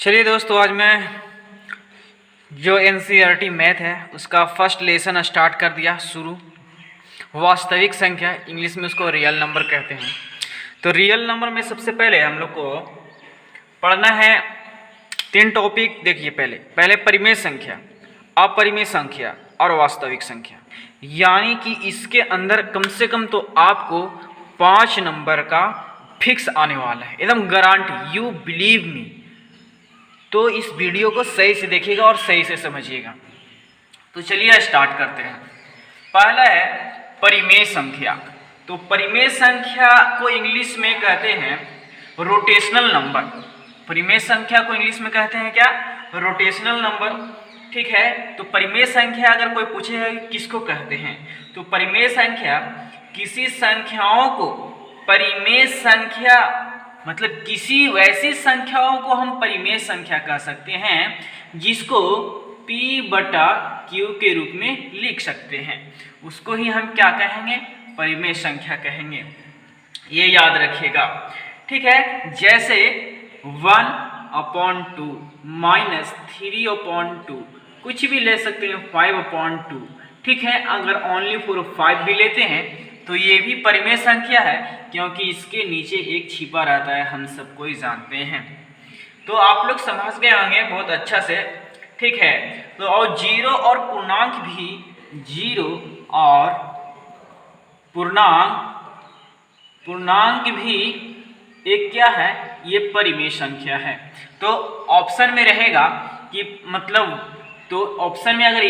चलिए दोस्तों, आज मैं जो एनसीईआरटी मैथ है उसका फर्स्ट लेसन स्टार्ट कर दिया शुरू। वास्तविक संख्या, इंग्लिश में उसको रियल नंबर कहते हैं। तो रियल नंबर में सबसे पहले हम लोग को पढ़ना है 3 टॉपिक। देखिए, पहले परिमेय संख्या, अपरिमेय संख्या और वास्तविक संख्या। यानी कि इसके अंदर कम से कम तो आपको 5 नंबर का फिक्स आने वाला है, एकदम गारंटी, यू बिलीव मी। तो इस वीडियो को सही से देखिएगा और सही से समझिएगा। तो चलिए स्टार्ट करते हैं। पहला है परिमेय संख्या। तो परिमेय संख्या को इंग्लिश में कहते हैं रोटेशनल नंबर। परिमेय संख्या को इंग्लिश में कहते हैं क्या? Rotational number. ठीक है। तो परिमेय संख्या अगर कोई पूछे है किसको कहते हैं, तो परिमेय संख्या किसी संख्याओं को परिमेय संख्या, मतलब किसी वैसी संख्याओं को हम परिमेय संख्या कह सकते हैं जिसको P/Q के रूप में लिख सकते हैं। उसको ही हम क्या कहेंगे? परिमेय संख्या कहेंगे। ये याद रखिएगा। ठीक है। जैसे 1/2 -3/2, कुछ भी ले सकते हैं, 5/2। ठीक है। अगर ओनली फॉर 5 भी लेते हैं तो ये भी परिमेय संख्या है, क्योंकि इसके नीचे एक छिपा रहता है, हम सबको ही जानते हैं। तो आप लोग समझ गए होंगे बहुत अच्छा से। ठीक है। तो और जीरो और पूर्णांक भी, जीरो और पूर्णांक भी एक क्या है? ये परिमेय संख्या है। तो ऑप्शन में रहेगा कि मतलब, तो ऑप्शन में अगर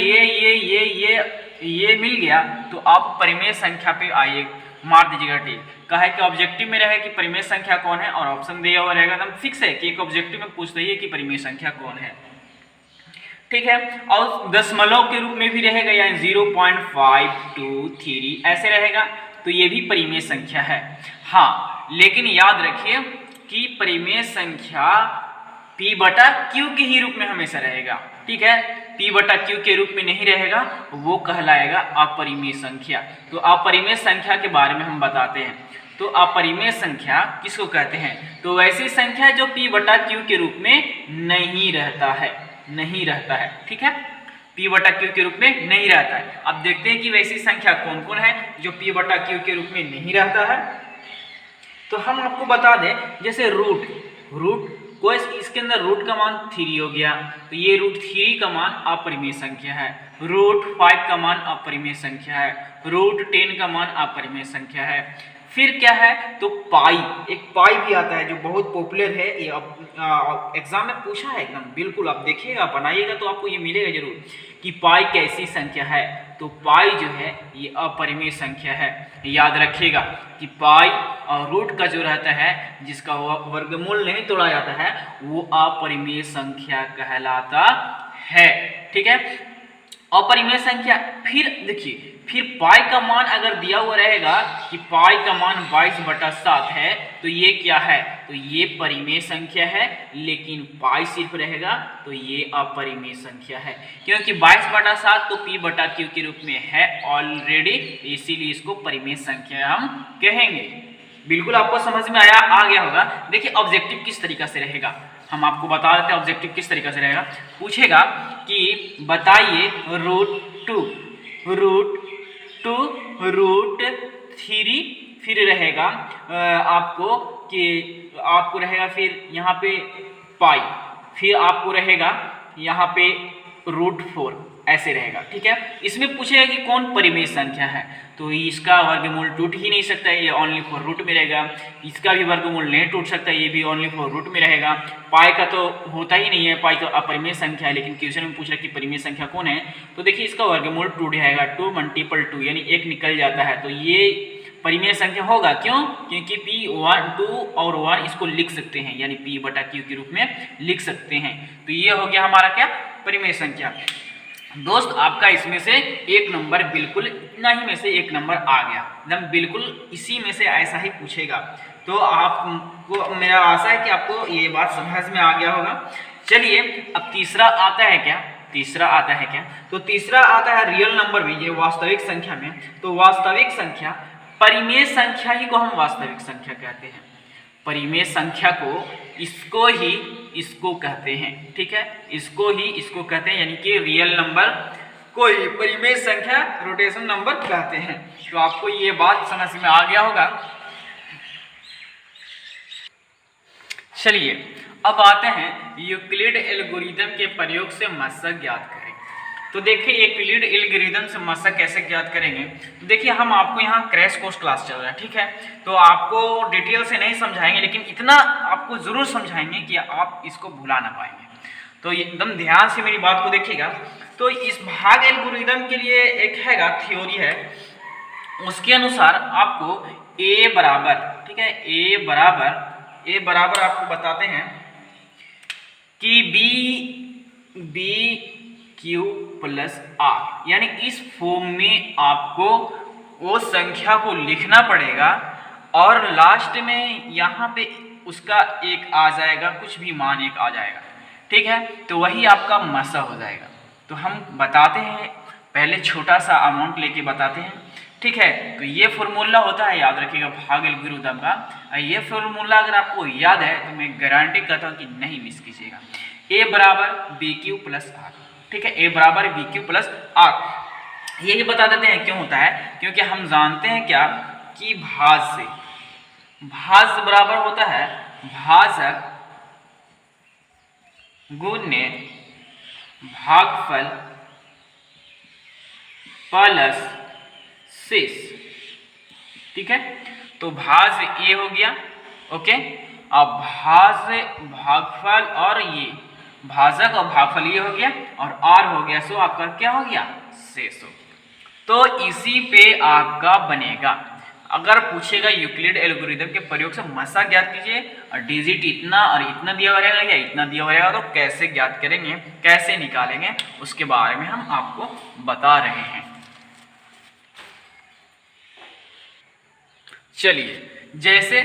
ये मिल गया तो आप परिमेय संख्या पे आइए, मार दीजिएगा टिक। कहा है कि ऑब्जेक्टिव में रहे कि परिमेय संख्या कौन है, और ऑप्शन दिया हुआ रहेगा, एकदम फिक्स है कि एक ऑब्जेक्टिव में पूछ रही है कि परिमेय संख्या कौन है। ठीक है। और दशमलव के रूप में भी रहेगा, यानी 0.523 ऐसे रहेगा, तो ये भी परिमेय संख्या है। हाँ, लेकिन याद रखिए कि परिमेय संख्या P/Q के ही रूप में हमेशा रहेगा। ठीक है। P/Q के रूप में नहीं रहेगा, वो कहलाएगा अपरिमेय संख्या। तो अपरिमेय संख्या के बारे में हम बताते हैं। तो अपरिमेय संख्या किसको कहते हैं? तो वैसी संख्या जो P/Q के रूप में नहीं रहता है। ठीक है। P/Q के रूप में नहीं रहता है। अब देखते हैं कि वैसी संख्या कौन कौन है जो P/Q के रूप में नहीं रहता है। तो हम आपको बता दें, जैसे रूट कोई इसके अंदर रूट का मान 3 हो गया, तो ये √3 का मान अपरिमेय संख्या है। √5 का मान अपरिमेय संख्या है। √10 का मान अपरिमेय संख्या है। फिर क्या है? तो पाई, एक पाई भी आता है जो बहुत पॉपुलर है। ये एग्जाम में पूछा है एकदम, बिल्कुल आप देखिएगा, बनाइएगा तो आपको ये मिलेगा जरूर कि पाई कैसी संख्या है। तो पाई जो है ये अपरिमेय संख्या है। याद रखिएगा कि पाई और रूट का जो रहता है, जिसका वर्गमूल नहीं तोड़ा जाता है, वो अपरिमेय संख्या कहलाता है। ठीक है। अपरिमेय संख्या। फिर देखिए, फिर पाई का मान अगर दिया हुआ रहेगा कि पाई का मान 22/7 है, तो ये क्या है? तो ये परिमेय संख्या है। लेकिन पाई सिर्फ रहेगा तो ये अपरिमेय संख्या है, क्योंकि 22/7 तो P/Q के रूप में है ऑलरेडी, इसीलिए इसको परिमेय संख्या हम कहेंगे। बिल्कुल आपको समझ में आ गया होगा। देखिए ऑब्जेक्टिव किस तरीका से रहेगा, हम आपको बता देते हैं ऑब्जेक्टिव किस तरीका से रहेगा। पूछेगा कि बताइए √2 √3, फिर रहेगा आपको रहेगा फिर यहाँ पे पाई, फिर आपको रहेगा यहाँ पे √4 ऐसे रहेगा। ठीक है। इसमें पूछेगा कि कौन परिमेय संख्या है, तो इसका वर्गमूल टूट ही नहीं सकता है, ये ओनली फॉर रूट में रहेगा। इसका भी वर्गमूल नहीं टूट सकता, ये भी ओनली फॉर रूट में रहेगा। पाई का तो होता ही नहीं है, पाई तो अपरिमेय संख्या है। लेकिन क्वेश्चन में पूछ रहा है कि परिमेय संख्या कौन है, तो देखिए इसका वर्गमूल टूट जाएगा, 2 × 2 यानी 1 निकल जाता है, तो ये परिमेय संख्या होगा। क्यों? क्योंकि P2 और 1 इसको लिख सकते हैं, यानी P/Q के रूप में लिख सकते हैं। तो ये हो गया हमारा क्या? परिमेय संख्या। दोस्त आपका इसमें से 1 नंबर, बिल्कुल इतना ही में से 1 नंबर आ गया, एकदम बिल्कुल इसी में से ऐसा ही पूछेगा। तो आपको, मेरा आशा है कि आपको ये बात समझ में आ गया होगा। चलिए अब तीसरा आता है क्या? तो तीसरा आता है रियल नंबर में, ये वास्तविक संख्या में। तो वास्तविक संख्या, परिमेय संख्या ही को हम वास्तविक संख्या कहते हैं। परिमेय संख्या को, इसको ही इसको कहते हैं, ठीक है, इसको कहते हैं, यानी कि रियल नंबर को ही परिमेय संख्या रोटेशन नंबर कहते हैं। तो आपको ये बात समझ में आ गया होगा। चलिए अब आते हैं यूक्लिड एल्गोरिथम के प्रयोग से मशक ज्ञात करें। तो देखिए यूक्लिड एल्गोरिथम से मशक कैसे ज्ञात करेंगे। तो देखिए हम आपको यहाँ क्रैश कोर्स क्लास चल रहा है, ठीक है, तो आपको डिटेल से नहीं समझाएंगे, लेकिन इतना आपको जरूर समझाएंगे कि आप इसको भुला ना पाएंगे। तो एकदम ध्यान से मेरी बात को देखिएगा। तो इस भाग एल्गोरिथम के लिए एक हैगा थ्योरी है, उसके अनुसार आपको a बराबर, ठीक है, a बराबर आपको बताते हैं कि b q प्लस r, यानी इस फॉर्म में आपको वो संख्या को लिखना पड़ेगा और लास्ट में यहाँ पे उसका एक आ जाएगा, कुछ भी मान एक आ जाएगा, ठीक है, तो वही आपका मशक हो जाएगा। तो हम बताते हैं, पहले छोटा सा अमाउंट लेके बताते हैं, ठीक है। तो ये फॉर्मूला होता है, याद रखिएगा, भाग एल्गोरिथम का। ये फॉर्मूला अगर आपको याद है तो मैं गारंटी करता हूँ कि नहीं मिस कीजिएगा। a बराबर बी क्यू प्लस आर, ठीक है, a बराबर बी क्यू प्लस आर। ये बता देते हैं क्यों होता है, क्योंकि हम जानते हैं क्या कि भाज्य बराबर होता है भाजक गुणे भागफल प्लस शेष, ठीक है। तो भाज्य ए हो गया, ओके। अब भाज्य भागफल और ये भाजक और भागफल ये हो गया और आर हो गया, सो आपका क्या हो गया, शेष हो गया। तो इसी पे आपका बनेगा। अगर पूछेगा यूक्लिड एल्गोरिथम के प्रयोग से मशक ज्ञात कीजिए और डिजिट इतना और इतना दिया हुआ रहेगा या इतना दिया हुआ रहेगा, तो कैसे ज्ञात करेंगे, कैसे निकालेंगे, उसके बारे में हम आपको बता रहे हैं। चलिए जैसे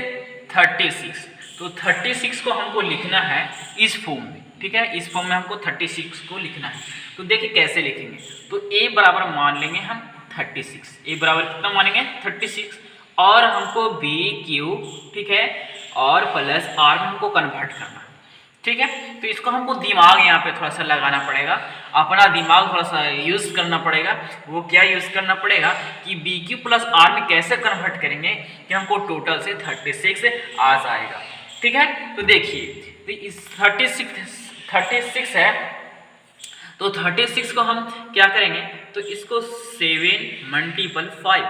36, तो 36 को हमको लिखना है इस फॉर्म में, ठीक है, इस फॉर्म में हमको 36 को लिखना है। तो देखिए कैसे लिखेंगे। तो a बराबर मान लेंगे हम 36, a बराबर कितना मानेंगे 36, और हमको b q, ठीक है, और प्लस r में हमको कन्वर्ट करना, ठीक है। तो इसको हमको दिमाग यहाँ पे थोड़ा सा लगाना पड़ेगा, अपना दिमाग थोड़ा सा यूज करना पड़ेगा। वो क्या यूज करना पड़ेगा कि बी क्यू प्लस आर में कैसे कन्वर्ट करेंगे कि हमको टोटल से 36 आ जाएगा, ठीक है। तो देखिए, तो इस 36 है, तो 36 को हम क्या करेंगे, तो इसको 7 मल्टीपल 5,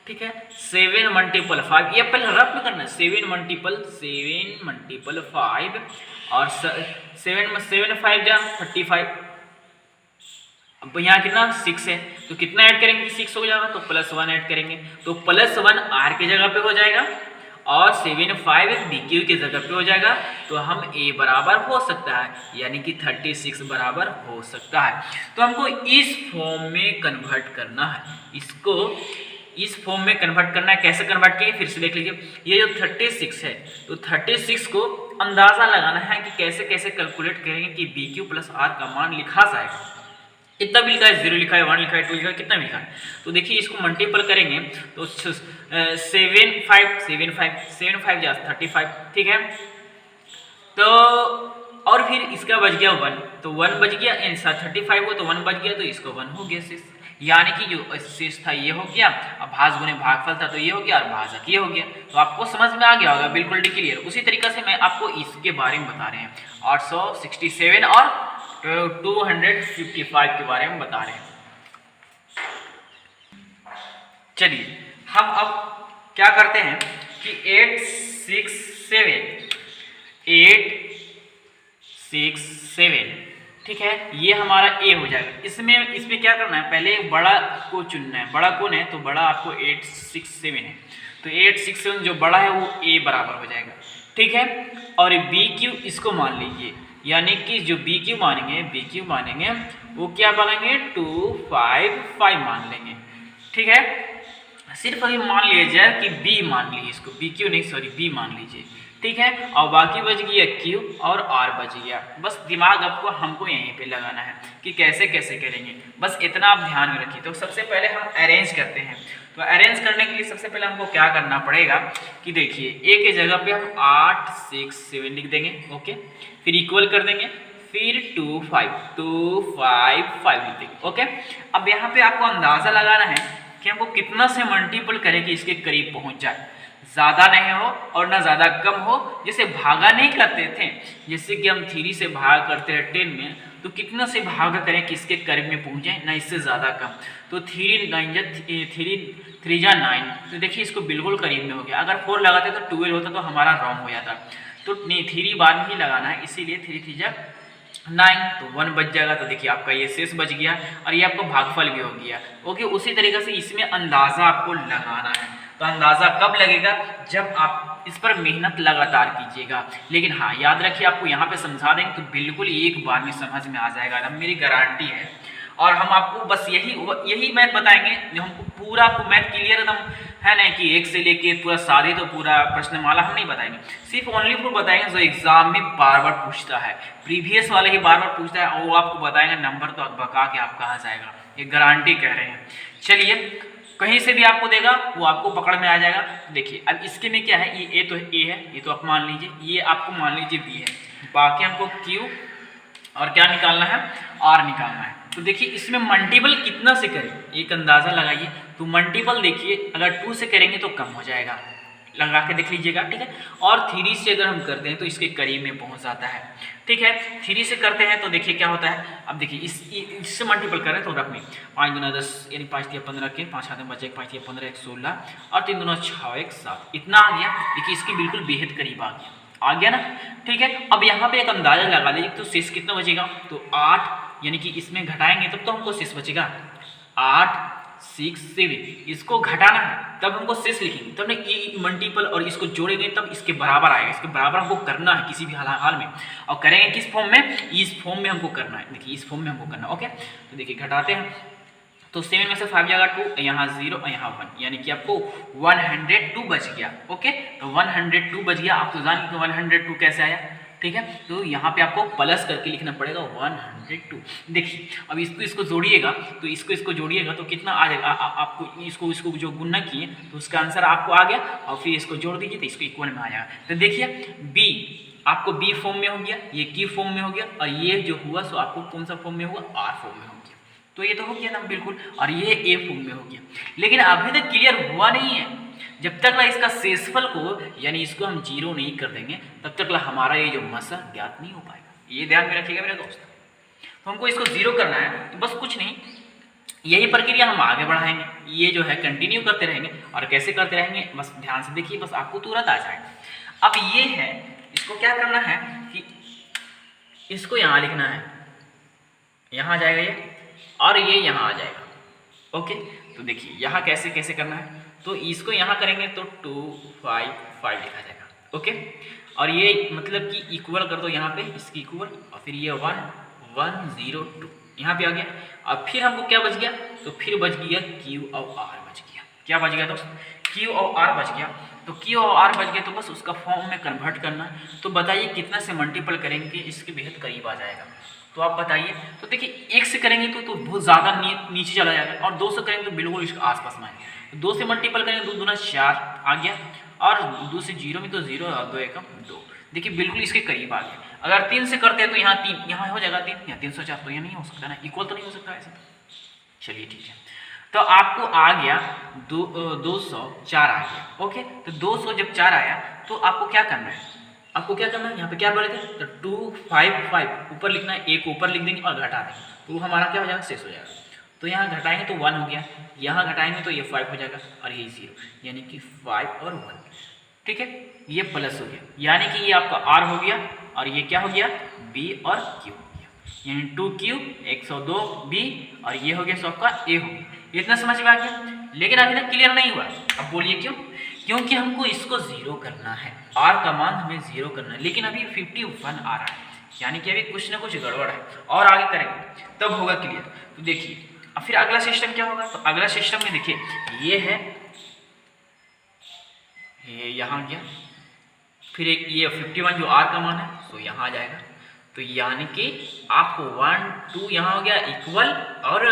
ठीक है, 7 मल्टीपल 5, ये पहले रफ में करना है, 7 मल्टीपल 5 और 7 5 जा 35। अब यहाँ कितना 6 है, तो कितना ऐड करेंगे 6 हो जाएगा, तो +1 ऐड करेंगे, तो +1 आर की जगह पे हो जाएगा और 7 5 बी क्यू की जगह पे हो जाएगा। तो हम a बराबर हो सकता है, यानी कि 36 बराबर हो सकता है। तो हमको इस फॉर्म में कन्वर्ट करना है, इसको इस फॉर्म में कन्वर्ट करना है। कैसे कन्वर्ट किए फिर से देख लीजिए। ये जो 36 है, तो 36 को अंदाजा लगाना है कि कैसे कैसे कैलकुलेट करेंगे कि बी क्यू प्लस आर का मान लिखा जाएगा। कितना भी लिखा है, 0 लिखा है, 1 लिखा है, 2 लिखा है, कितना भी लिखा है। तो देखिए इसको मल्टीपल करेंगे तो 7 5 जा 35, ठीक है। तो और फिर इसका बच गया 1, तो 1 बच गया, 35 हो तो 1 बच गया, तो इसको 1 हो गया शेष, यानी कि जो शेष था ये हो गया, अब भाज गुने भागफल था तो ये हो गया और भाजक ये हो गया। तो आपको समझ में आ गया होगा, बिल्कुल क्लियर। उसी तरीके से मैं आपको इसके बारे में बता रहे हैं, 867 और 255 के बारे में बता रहे हैं। चलिए हम अब क्या करते हैं कि 867, ठीक है, ये हमारा ए हो जाएगा। इसमें क्या करना है, पहले बड़ा को चुनना है। बड़ा कौन है, तो बड़ा आपको 867 है, तो 867 जो बड़ा है वो ए बराबर हो जाएगा, ठीक है। और बी क्यू इसको मान लीजिए, यानी कि जो बी क्यू मानेंगे वो क्या मानेंगे 255 मान लेंगे, ठीक है। सिर्फ अभी मान लीजिए कि बी मान लीजिए, इसको बी क्यू नहीं सॉरी बी मान लीजिए, ठीक है। और बाकी बच गया क्यू और आर बच गया। बस दिमाग आपको हमको यहीं पे लगाना है कि कैसे कैसे करेंगे, बस इतना आप ध्यान में रखिए। तो सबसे पहले हम अरेंज करते हैं, तो अरेंज करने के लिए सबसे पहले हमको क्या करना पड़ेगा कि देखिए ए के जगह पे हम 8 6 7 लिख देंगे, ओके, फिर इक्वल कर देंगे, फिर 2 5 लिख देंगे, ओके। अब यहाँ पे आपको अंदाजा लगाना है कि हमको कितना से मल्टीपल करें कि इसके करीब पहुंच जाए, ज़्यादा नहीं हो और ना ज़्यादा कम हो। जैसे भागा नहीं करते थे, जैसे कि हम 3 से भाग करते हैं 10 में, तो कितना से भागा करें कि इसके करीब में पहुंच जाए, ना इससे ज़्यादा कम। तो 3 जा 9, तो देखिए इसको बिल्कुल करीब में हो गया। अगर 4 लगाते तो 12 होता तो हमारा रॉन्ग हो जाता। तो नहीं, 3 बाद में ही लगाना है, इसीलिए 3 जा 9, तो 1 बच जाएगा। तो देखिए आपका ये शेष बच गया और ये आपका भागफल भी हो गया, ओके। उसी तरीके से इसमें अंदाज़ा आपको लगाना है। तो अंदाज़ा कब लगेगा? जब आप इस पर मेहनत लगातार कीजिएगा। लेकिन हाँ, याद रखिए, आपको यहाँ पे समझा देंगे तो बिल्कुल एक बार में समझ में आ जाएगा, एकदम मेरी गारंटी है। और हम आपको बस यही मैथ बताएंगे जो हमको पूरा आपको मैथ क्लियर एकदम है नहीं कि 1 से लेके पूरा सादे तो पूरा प्रश्नमाला हम नहीं बताएंगे, सिर्फ ओनली फॉर बताएंगे जो एग्जाम में बार बार पूछता है, प्रीवियस वाले ही बार बार पूछता है, और वो आपको बताएंगे नंबर तो बका के आप कहाँ जाएगा, ये गारंटी कह रहे हैं। चलिए, कहीं से भी आपको देगा वो आपको पकड़ में आ जाएगा। देखिए अब इसके में क्या है, ये ए तो ए है, ये तो आप मान लीजिए, ये आपको मान लीजिए बी है, बाकी हमको क्यू और क्या निकालना है, आर निकालना है। तो देखिए इसमें मल्टीपल कितना से करें, एक अंदाज़ा लगाइए। तो मल्टीपल देखिए अगर 2 से करेंगे तो कम हो जाएगा, लगा के देख लीजिएगा, ठीक है। और 3 से अगर हम करते हैं तो इसके करीब में पहुंच जाता है, ठीक है। 3 से करते हैं तो देखिए क्या होता है। अब देखिए इससे मल्टीपल करें तो रख में 5 दूना 10 यानी 5 तिया 15 के 5 हाथ में बचे 5 तिया 15 1 16 और 3 दूना 6 1 7, इतना आ गया। देखिए इसके बिल्कुल बेहद करीब आ गया ना, ठीक है। अब यहाँ पे एक अंदाजा लगा लीजिए, तो शेष कितना बचेगा, तो 8, यानी कि इसमें घटाएंगे तब तो हमको शेष बचेगा 8 6 7, इसको घटाना है तब हमको शेष लिखेंगे, तब ना ई मल्टीपल और इसको जोड़ेंगे तब इसके बराबर आएगा। इसके बराबर हमको करना है किसी भी हाल में, और करेंगे किस फॉर्म में, इस फॉर्म में हमको करना है। देखिए इस फॉर्म में हमको करना है, ओके। तो देखिए घटाते हैं तो 7 में से 5 जाएगा 2, यहाँ 0 और यहाँ 1, यानी कि आपको 102 बच गया, ओके। तो 102 बच गया। आप तो जानिए कि 102 कैसे आया, ठीक है। तो यहाँ पे आपको प्लस करके लिखना पड़ेगा 102। देखिए अब इसको जोड़िएगा, तो इसको जोड़िएगा तो कितना आ जाएगा, आपको इसको जो गुणा किए तो उसका आंसर आपको आ गया, और फिर इसको जोड़ दीजिए तो इसको इक्वल में आ जाएगा। तो देखिए बी आपको बी फॉर्म में हो गया, ये की फॉर्म में हो गया, और ये जो हुआ सो आपको कौन सा फॉर्म में हुआ, आर फॉर्म में हो गया। तो ये तो हो गया ना बिल्कुल, और ये ए फॉर्म में हो गया। लेकिन अभी तक क्लियर हुआ नहीं है, जब तक ला इसका शेषफल को यानी इसको हम 0 नहीं कर देंगे तब तक ला हमारा ये जो मसा ज्ञात नहीं हो पाएगा। ये ध्यान में रखिएगा मेरे दोस्त। तो हमको इसको 0 करना है, तो बस कुछ नहीं, यही प्रक्रिया हम आगे बढ़ाएंगे, ये जो है कंटिन्यू करते रहेंगे। और कैसे करते रहेंगे, बस ध्यान से देखिए, बस आपको तुरंत आ जाएगा। अब ये है, इसको क्या करना है कि इसको यहाँ लिखना है, यहाँ जाएगा ये, और ये यहाँ आ जाएगा, ओके। तो देखिए यहाँ कैसे कैसे करना है, तो इसको यहाँ करेंगे तो 2 5 5 लिखा जाएगा, ओके। और ये मतलब कि इक्वल कर दो यहाँ पे, इसकी इक्वल, और फिर ये 1 1 0 2 यहाँ पे आ गया। अब फिर हमको क्या बच गया, तो फिर बच गया Q और R बच गया। क्या बच गया दोस्त, Q और R बच गया। तो Q और R बच गया, तो बस उसका फॉर्म में कन्वर्ट करना। तो बताइए कितना से मल्टीपल करेंगे इसके बेहद करीब आ जाएगा, तो आप बताइए। तो देखिए 1 से करेंगे तो बहुत ज़्यादा नीचे चला जाएगा, और 2 से करेंगे तो बिल्कुल इसके आसपास में आएगा। 2 से मल्टीपल करेंगे 2 दूना 4 आ गया, और 2 से 0 में तो 0 और 2 एकम 2, देखिए बिल्कुल इसके करीब आ गया। अगर 3 से करते हैं तो यहाँ 3, यहाँ हो जाएगा 3, यहाँ 304, तो यह नहीं हो सकता ना, इक्वल तो नहीं हो सकता ऐसे। चलिए ठीक है, तो आपको आ गया 204 आ गया, ओके। तो 200 जब 4 आया तो आपको क्या करना है, आपको क्या करना है, यहाँ पे क्या बोले थे, तो 2 5 5 ऊपर लिखना है, एक ऊपर लिख देंगे और घटा देंगे, तो हमारा क्या हो जाएगा, शेष हो जाएगा। तो यहाँ घटाएंगे तो 1 हो गया, यहाँ घटाएंगे तो ये 5 हो जाएगा, और ये 0, यानी कि 5 और 1, ठीक है। ये प्लस हो गया, यानी कि ये आपका R हो गया, और ये क्या हो गया, B और Q हो गया, यानी 2Q 102B, और ये हो गया सो आपका A हो गया। इतना समझ में आ गया। लेकिन अभी तक क्लियर नहीं हुआ, अब बोलिए क्यों, क्योंकि हमको इसको 0 करना है, R का मान हमें 0 करना है, लेकिन अभी 51 आ रहा है, यानी कि अभी कुछ ना कुछ गड़बड़ है, और आगे करेंगे तब होगा क्लियर। तो देखिए अब फिर अगला सिस्टम क्या होगा, तो अगला सिस्टम में देखिए ये है, ये यहाँ गया, फिर एक ये 51 जो R का मान है तो यहाँ आ जाएगा। तो यानी कि आपको 1 2 यहाँ हो गया इक्वल, और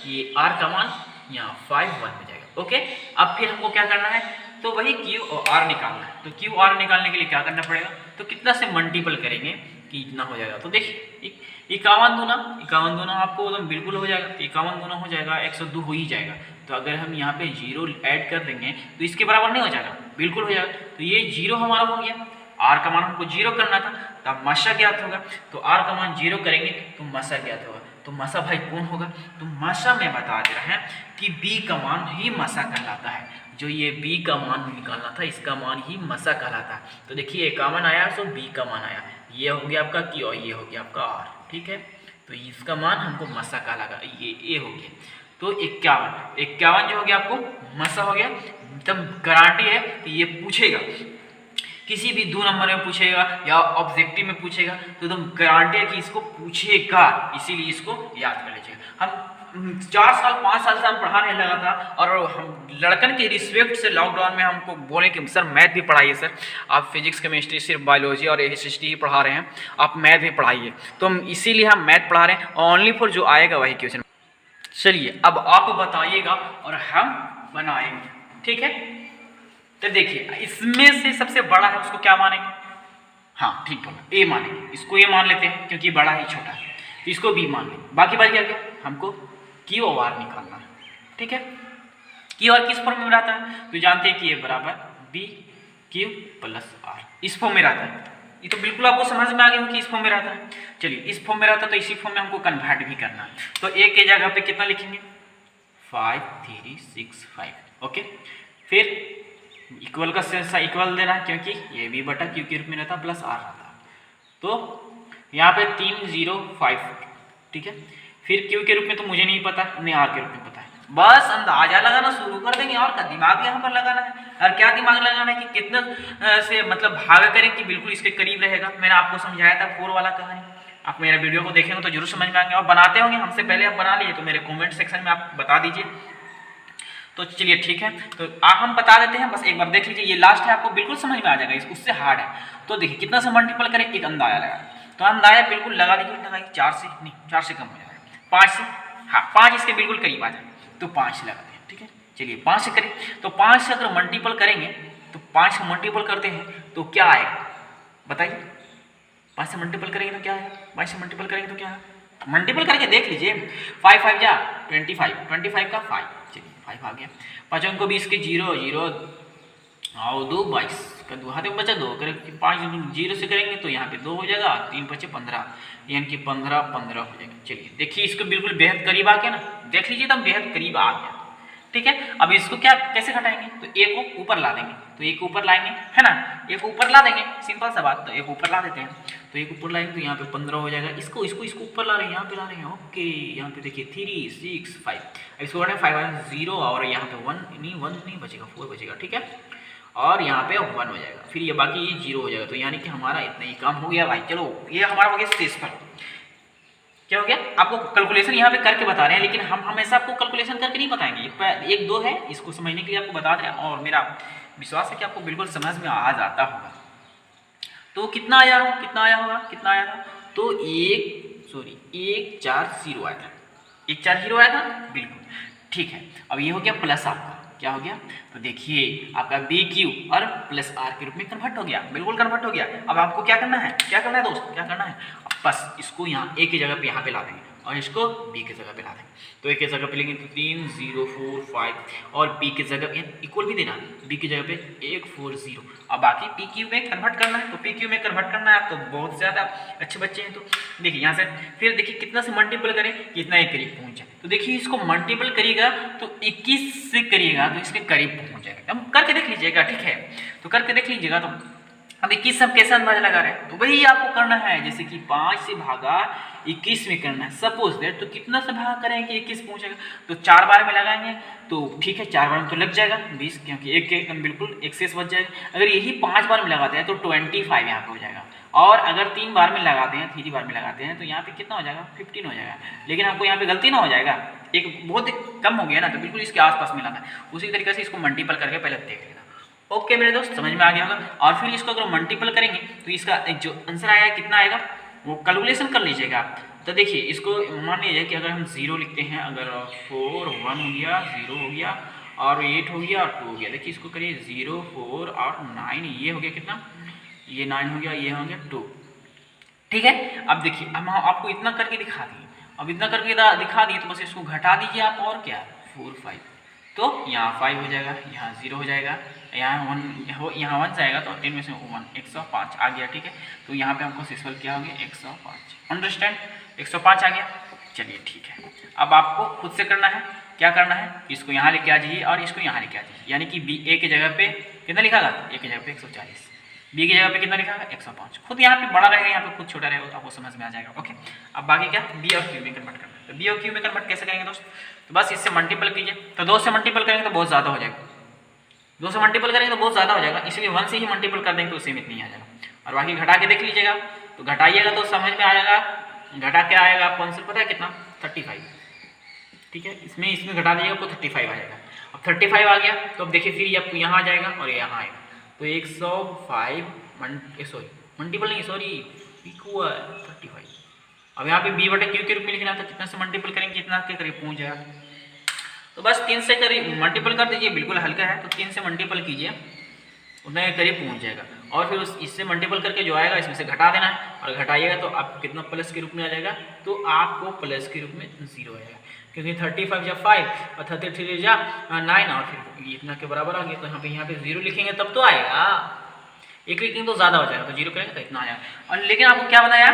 ये R का मान यहाँ 5 1 हो जाएगा, ओके, अब फिर हमको क्या करना है, तो वही क्यू और आर निकालना है। तो क्यू आर निकालने के लिए क्या करना पड़ेगा, तो कितना से मल्टीपल करेंगे कि इतना हो जाएगा। तो देखिए 51 दूना आपको एकदम बिल्कुल हो जाएगा, 51 दूना हो जाएगा 102 हो ही जाएगा। तो अगर हम यहाँ पे जीरो ऐड कर देंगे तो इसके बराबर नहीं हो जाएगा, बिल्कुल हो जाएगा। तो ये जीरो हमारा हो गया, आर का मान हमको जीरो करना था, तब मसा ज्ञात होगा। तो आर का मान जीरो करेंगे तो मसा ज्ञात होगा। तो मसा भाई कौन होगा, तो मसा में बता दे रहे हैं कि बी का मान ही मसा कहलाता है। जो ये बी का मान निकालना था, इसका मान ही मसा कहलाता है। तो देखिए 51 आया, तो बी का मान आया, ये हो गया आपका क्यू और ये हो गया आपका आर, ठीक है। तो इसका मान हमको मसा कहलागा, ये हो गया। तो 51 जो हो गया आपको मसा हो गया, एकदम गारंटी है कि ये पूछेगा, किसी भी 2 नंबर में पूछेगा या ऑब्जेक्टिव में पूछेगा, तो एकदम गारंटी है कि इसको पूछेगा, इसीलिए इसको याद कर लीजिएगा। हम 4 साल 5 साल से हम पढ़ा रहे लगा था, और हम लड़कन के रिस्पेक्ट से लॉकडाउन में हमको बोले कि सर मैथ भी पढ़ाइए सर, आप फिजिक्स केमिस्ट्री सिर्फ बायोलॉजी और हिस्ट्री ही पढ़ा रहे हैं, आप मैथ भी पढ़ाइए। तो हम इसीलिए हम मैथ पढ़ा रहे हैं, ओनली फॉर जो आएगा वही क्वेश्चन। चलिए अब आप बताइएगा और हम बनाएंगे, ठीक है। तो देखिए इसमें से सबसे बड़ा है उसको क्या मानेंगे, हाँ ठीक बोला, ए मानेंगे, इसको ए मान लेते हैं क्योंकि बड़ा ही छोटा है, तो इसको बी मान लेंगे। बाकी बात क्या हमको क्यू और आर निकालना है, ठीक है। क्यू आर किस फॉर्म में रहता है, तो जानते हैं कि ये बराबर बी क्यू प्लस आर, इस फॉर्म में रहता है। ये तो बिल्कुल आपको समझ में आ गया हो कि इस फॉर्म में रहता है। चलिए इस फॉर्म में रहता है तो इसी फॉर्म में हमको कन्वर्ट भी करना है। तो ए के जगह पे कितना लिखेंगे, 5 3 6 5, ओके। फिर इक्वल का इक्वल देना है क्योंकि ये बी बटा क्यू के रूप में रहता प्लस आर रहता, तो यहाँ पे 3 0 5, ठीक है। फिर क्यू के रूप में तो मुझे नहीं पता, नहीं आर के रूप में पता है, बस अंदाजा लगाना शुरू कर देंगे। और का दिमाग यहाँ पर लगाना है, और क्या दिमाग लगाना है कि कितना से मतलब भाग करें कि बिल्कुल इसके करीब रहेगा। मैंने आपको समझाया था 4 वाला कहानी, आप मेरे वीडियो को देखेंगे तो जरूर समझ में आएंगे, और बनाते होंगे हमसे पहले, आप बना लिए तो मेरे कमेंट सेक्शन में आप बता दीजिए। तो चलिए ठीक है, तो हम बता देते हैं, बस एक बार देख लीजिए, ये लास्ट है, आपको बिल्कुल समझ में आ जाएगा, उससे हार्ड है। तो देखिए कितना से मल्टीपल करें, एक अंदाजा लगा, तो अंदाजा बिल्कुल लगा दीजिए, लगाइए 4 से, नहीं 4 से कम हो जाएगा, 5 से, हाँ 5 इसके बिल्कुल करीब आ जाए, तो 5 लगाते हैं, ठीक है। चलिए 5 से करें, तो 5 से अगर मल्टीपल करेंगे, तो 5 से मल्टीपल करते हैं तो क्या आएगा बताइए, 5 से मल्टीपल करेंगे तो क्या है, 5 से मल्टीपल करेंगे तो क्या है, मल्टीपल करके देख लीजिए, 5 5 जा 25 का 5, चलिए 5 आ गया। 5 को 20 के 0 0 और 2 22 का 2 हाथ में बचा 2 करें, 5 0 से करेंगे तो यहाँ पे 2 हो जाएगा, 3 5 15, यानी कि 15 15 हो जाएगा। चलिए देखिए इसको बिल्कुल बेहद करीब आ गया ना, देख लीजिए एकदम बेहद करीब आ गया, ठीक है। अब इसको क्या कैसे घटाएंगे, तो एक को ऊपर ला देंगे, तो एक ऊपर लाएंगे है ना, एक ऊपर ला देंगे, सिंपल सा बात, तो एक ऊपर ला देते हैं, तो एक ऊपर लाएंगे तो यहाँ पे 15 हो जाएगा। इसको इसको इसको ऊपर ला रहे हैं, यहाँ पे ला रहे हैं, ओके। यहाँ पे देखिए 3 6 5, इसको 5 0 और यहाँ पे 1 नहीं बचेगा, 4 बचेगा, ठीक है। और यहाँ पे 1 हो जाएगा, फिर ये बाकी ये 0 हो जाएगा, तो यानी कि हमारा इतना ही काम हो गया भाई। चलो ये हमारा हो गया शेषफल, क्या हो गया, आपको कैलकुलेशन यहाँ पे करके बता रहे हैं, लेकिन हम हमेशा आपको कैलकुलेशन करके नहीं बताएंगे, 1 2 है इसको समझने के लिए आपको बता रहे हैं, और मेरा विश्वास है कि आपको बिल्कुल समझ में आ जाता होगा। तो कितना आया था, तो 1 4 0 आया था, 1 4 0 आया था, बिल्कुल ठीक है। अब ये हो गया प्लस, आपका क्या हो गया, तो देखिए आपका बी क्यू और प्लस आर के रूप में कन्वर्ट हो गया, बिल्कुल कन्वर्ट हो गया। अब आपको क्या करना है दोस्त, क्या करना है, बस इसको यहाँ ए की जगह पे यहाँ पे ला देंगे, और इसको बी की जगह पे ला देंगे। तो ए की जगह पे लेंगे तो 3 0 4 5, और बी की जगह इक्वल भी देना, बी की जगह पे 1 4 0। अब बाकी पी क्यू में कन्वर्ट करना है, तो पी क्यू में कन्वर्ट करना है, आप तो बहुत ज़्यादा अच्छे बच्चे हैं। तो देखिए यहाँ से फिर देखिए कितना से मल्टीपल करें, कितना एक करीब पहुँच जाए, तो देखिए इसको मल्टीपल करिएगा तो 21 से करिएगा तो इसके करीब पहुँच जाएगा। हम करके देख लीजिएगा, ठीक है, तो करके देख लीजिएगा। तो अब 21 सब कैसे अंदाजा लगा रहे हैं, तो वही आपको करना है, जैसे कि 5 से भागा 21 में करना है, सपोज दैट। तो कितना से भागा करें कि 21 पहुंचेगा, तो 4 बार में लगाएंगे तो ठीक है, 4 बार में तो लग जाएगा 20, क्योंकि एक के बिल्कुल एक शेष बच जाएगा। अगर यही 5 बार में लगाते हैं तो 25 यहाँ पे हो जाएगा, और अगर 3 बार में लगाते हैं, 3 बार में लगाते हैं तो यहाँ पे कितना हो जाएगा, 15 हो जाएगा। लेकिन आपको यहाँ पे गलती ना हो जाएगा, एक बहुत कम हो गया ना, तो बिल्कुल इसके आसपास में लाना है। उसी तरीके से इसको मल्टीपल करके पहले देख लेना। ओके मेरे दोस्त, समझ में आ गया होगा। और फिर इसको अगर मल्टीपल करेंगे तो इसका जो आंसर आएगा कितना आएगा, वो कैलकुलेशन कर लीजिएगा आप। तो देखिए इसको मान लीजिए कि अगर हम 0 लिखते हैं, अगर 4 1 हो गया, 0 हो गया, और 8 हो गया और 2 हो गया। देखिए इसको करिए 0 4 और 9, ये हो गया कितना, ये 9 हो गया, ये हो गया 2। ठीक है, अब देखिए हम आपको इतना करके दिखा दिए, अब इतना करके दिखा दिए तो बस इसको घटा दीजिए आप, और क्या 4 5, तो यहाँ 5 हो जाएगा, यहाँ 0 हो जाएगा, यहाँ 1 जाएगा तो 10 में से 1 105 आ गया। ठीक है, तो यहाँ पे हमको सिस्वल क्या हो गया 105, अंडरस्टैंड 105 आ गया। चलिए ठीक है, अब आपको खुद से करना है, क्या करना है, इसको यहाँ लेके आ जाइए और इसको यहाँ लेके आ जाइए, यानी कि बी ए की जगह पे कितना लिखा था, ए की जगह पे 140, बी की जगह पे कितना लिखा है 105, खुद यहाँ पे बड़ा रहेगा, यहाँ पे खुद छोटा रहेगा, तो आपको समझ में आ जाएगा। ओके, अब बाकी क्या बी और क्यू में कन्वर्ट करना है, तो बी और क्यू में कन्वर्ट कैसे करेंगे दोस्त, तो बस इससे मल्टीपल कीजिए, तो 2 से मल्टीपल करेंगे तो बहुत ज़्यादा हो जाएगा, 2 से मल्टीपल करेंगे तो बहुत ज़्यादा हो जाएगा, इसलिए 1 से ही मल्टीपल कर देंगे तो सीमित नहीं आ जाएगा। और बाकी घटा के देख लीजिएगा, तो घटाइएगा तो समझ में आ जाएगा, घटा के आएगा आपको आंसर पता है कितना 35। ठीक है, इसमें घटा दीजिएगा आपको 35 आ जाएगा। अब 35 आ गया तो अब देखिए फिर आपको यहाँ आ जाएगा और यहाँ आएगा, तो 105 मल्टीपल नहीं सॉरी इक्वल 35। अब यहाँ पे बी बटे क्यू के रूप में लिखना था, कितना से मल्टीपल करेंगे कितना के करीब पहुँच जाएगा, तो बस 3 से करीब मल्टीपल कर दीजिए, बिल्कुल हल्का है, तो 3 से मल्टीपल कीजिए उतना के करीब पहुँच जाएगा। और फिर इससे मल्टीपल करके जो आएगा इसमें से घटा देना है, और घटाइएगा तो आपको कितना प्लस के रूप में आ जाएगा, तो आपको प्लस के रूप में 0 आएगा, क्योंकि 35 जा 5 और 33 जा 9 और फिर इतना के बराबर आ गया, तो यहाँ पे 0 लिखेंगे तब तो आएगा, एक लिखेंगे तो ज़्यादा हो जाएगा, तो 0 करेंगे तो इतना आएगा। और लेकिन आपको क्या बताया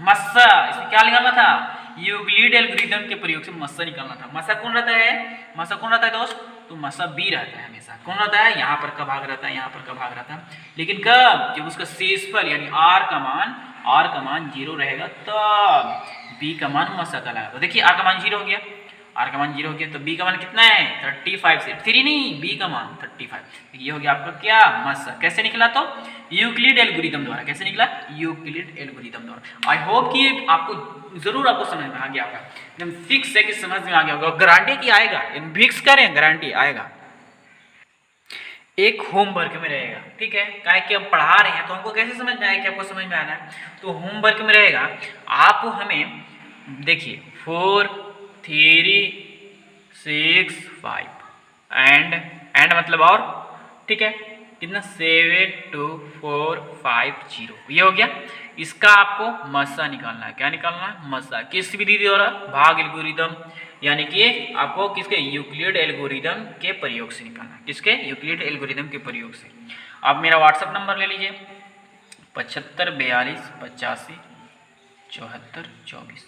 मस्सा, इसमें क्या निकालना था, यूक्लिड एल्गोरिथम के प्रयोग से मस्सा निकालना था। मस्सा कौन रहता है, मस्सा कौन रहता है दोस्त, तो मस्सा बी रहता है हमेशा, कौन रहता है, यहाँ पर का भाग रहता है, यहाँ पर का भाग रहता है, लेकिन कब, जब उसका शेषफल यानी आर का मान 0 रहेगा तब बी का मान मस्सा कहलाएगा। तो देखिए आर का मान 0 हो गया, आर का मान 0 हो गया, तो बी का मान कितना है 35 से 3 नहीं, बी का मान 35, ये हो गया आपका क्या मस्सा। कैसे निकला, तो यूक्लिड एल्गोरिथम द्वारा, कैसे निकला, यूक्लिड एल्गोरिथम द्वारा। आई होप कि आपको जरूर आपको समझ में आ गया होगा, एकदम फिक्स है कि समझ में आ गया होगा, गारंटी की आएगा, फिक्स करें गारंटी आएगा, एक होमवर्क में रहेगा। ठीक है, काहे कि हम पढ़ा रहे हैं तो हमको कैसे समझ में आएगा कि आपको समझ में आना है, तो होमवर्क में रहेगा, आप हमें देखिए 4 3 6 5 एंड मतलब और, ठीक है कितना 7 2 4 5 0, ये हो गया। इसका आपको मस्सा निकालना है, क्या निकालना है, मस्सा, किस विधि द्वारा, भाग एल्गोरिथम, यानी कि आपको किसके, यूक्लिड एल्गोरिथम के प्रयोग से निकालना है, किसके, यूक्लिड एल्गोरिथम के प्रयोग से। आप मेरा व्हाट्सएप नंबर ले लीजिए 75 42 85 74 24,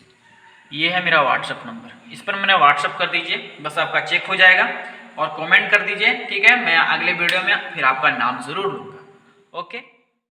ये है मेरा व्हाट्सएप नंबर, इस पर मैंने व्हाट्सएप कर दीजिए, बस आपका चेक हो जाएगा और कमेंट कर दीजिए। ठीक है, मैं अगले वीडियो में फिर आपका नाम जरूर लूँगा। ओके।